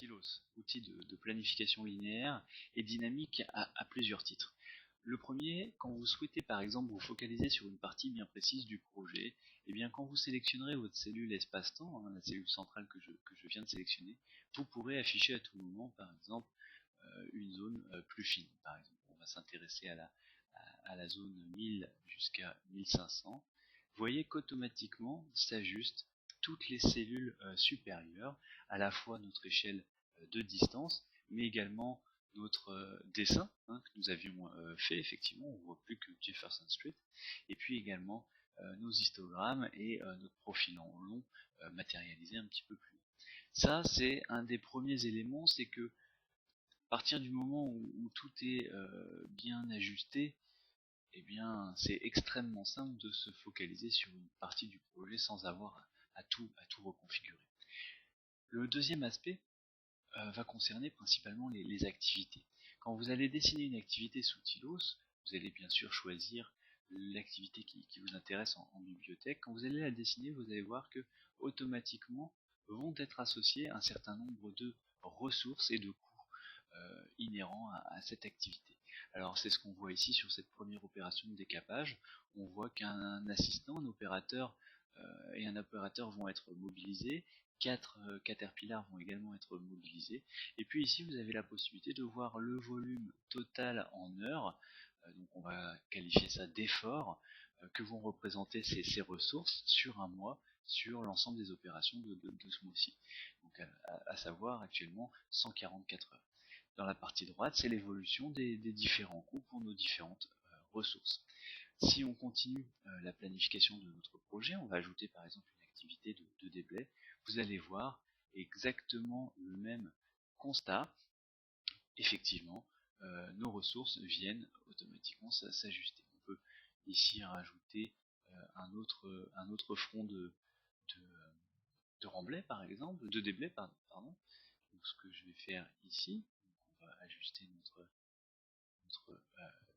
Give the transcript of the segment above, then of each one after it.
Stylos, outil de planification linéaire et dynamique à plusieurs titres. Le premier, quand vous souhaitez par exemple vous focaliser sur une partie bien précise du projet, et bien quand vous sélectionnerez votre cellule espace-temps, la cellule centrale que je viens de sélectionner, vous pourrez afficher à tout moment par exemple une zone plus fine. Par exemple, on va s'intéresser à la zone 1000 jusqu'à 1500. Vous voyez qu'automatiquement s'ajustent toutes les cellules supérieures, à la fois notre échelle de distance, mais également notre dessin que nous avions fait, effectivement, on ne voit plus que Jefferson Street, et puis également nos histogrammes et notre profil en long matérialisé un petit peu plus. Ça, c'est un des premiers éléments, c'est que à partir du moment où tout est bien ajusté, eh bien, c'est extrêmement simple de se focaliser sur une partie du projet sans avoir à tout reconfigurer. Le deuxième aspect va concerner principalement les activités. Quand vous allez dessiner une activité sous Tilos, vous allez bien sûr choisir l'activité qui vous intéresse en bibliothèque. Quand vous allez la dessiner, vous allez voir que automatiquement vont être associés un certain nombre de ressources et de coûts inhérents à cette activité. Alors c'est ce qu'on voit ici sur cette première opération de décapage. On voit qu'un assistant, un opérateur et un opérateur vont être mobilisés. 4 caterpillars vont également être mobilisés. Et puis ici, vous avez la possibilité de voir le volume total en heures. Donc on va qualifier ça d'effort que vont représenter ces ressources sur un mois, sur l'ensemble des opérations de ce mois-ci. Donc à savoir actuellement 144 heures. Dans la partie droite, c'est l'évolution des différents coûts pour nos différentes ressources. Si on continue la planification de notre projet, on va ajouter par exemple une activité de déblai, vous allez voir exactement le même constat. Effectivement, nos ressources viennent automatiquement s'ajuster. On peut ici rajouter un autre front de remblai par exemple, de déblai, pardon. Donc, ce que je vais faire ici, on va ajuster notre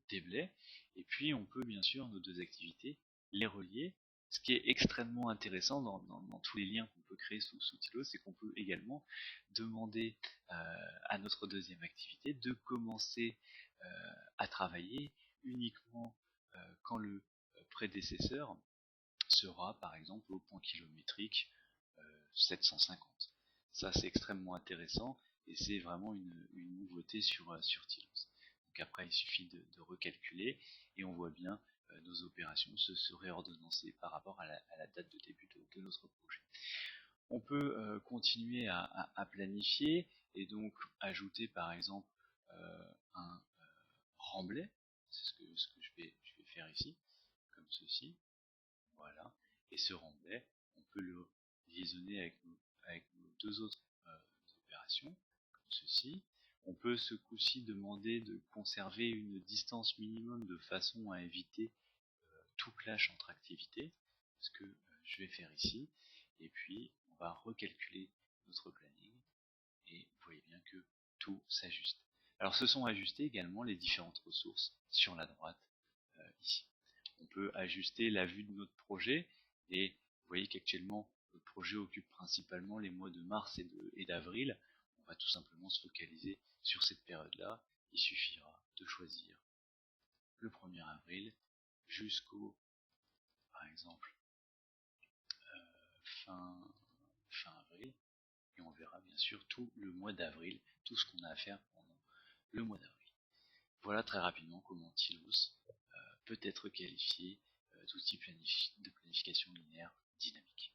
déblai, et puis on peut bien sûr nos deux activités les relier. Ce qui est extrêmement intéressant dans tous les liens qu'on peut créer sous Tilos, c'est qu'on peut également demander à notre deuxième activité de commencer à travailler uniquement quand le prédécesseur sera par exemple au point kilométrique 750. Ça c'est extrêmement intéressant et c'est vraiment une nouveauté sur Tilos. Donc après il suffit de recalculer et on voit bien nos opérations se réordonnancer par rapport à la date de début de notre projet. On peut continuer à planifier et donc ajouter par exemple un remblai, c'est ce que je vais faire ici, comme ceci, voilà, et ce remblai, on peut le liaisonner avec nos deux autres opérations, comme ceci. On peut ce coup-ci demander de conserver une distance minimum de façon à éviter tout clash entre activités, ce que je vais faire ici, et puis on va recalculer notre planning, et vous voyez bien que tout s'ajuste. Alors se sont ajustées également les différentes ressources sur la droite, ici. On peut ajuster la vue de notre projet, et vous voyez qu'actuellement le projet occupe principalement les mois de mars et d'avril. On va tout simplement se focaliser sur cette période-là. Il suffira de choisir le 1er avril jusqu'au, par exemple, fin avril, et on verra bien sûr tout le mois d'avril, tout ce qu'on a à faire pendant le mois d'avril. Voilà très rapidement comment Tilos peut être qualifié d'outil de planification linéaire dynamique.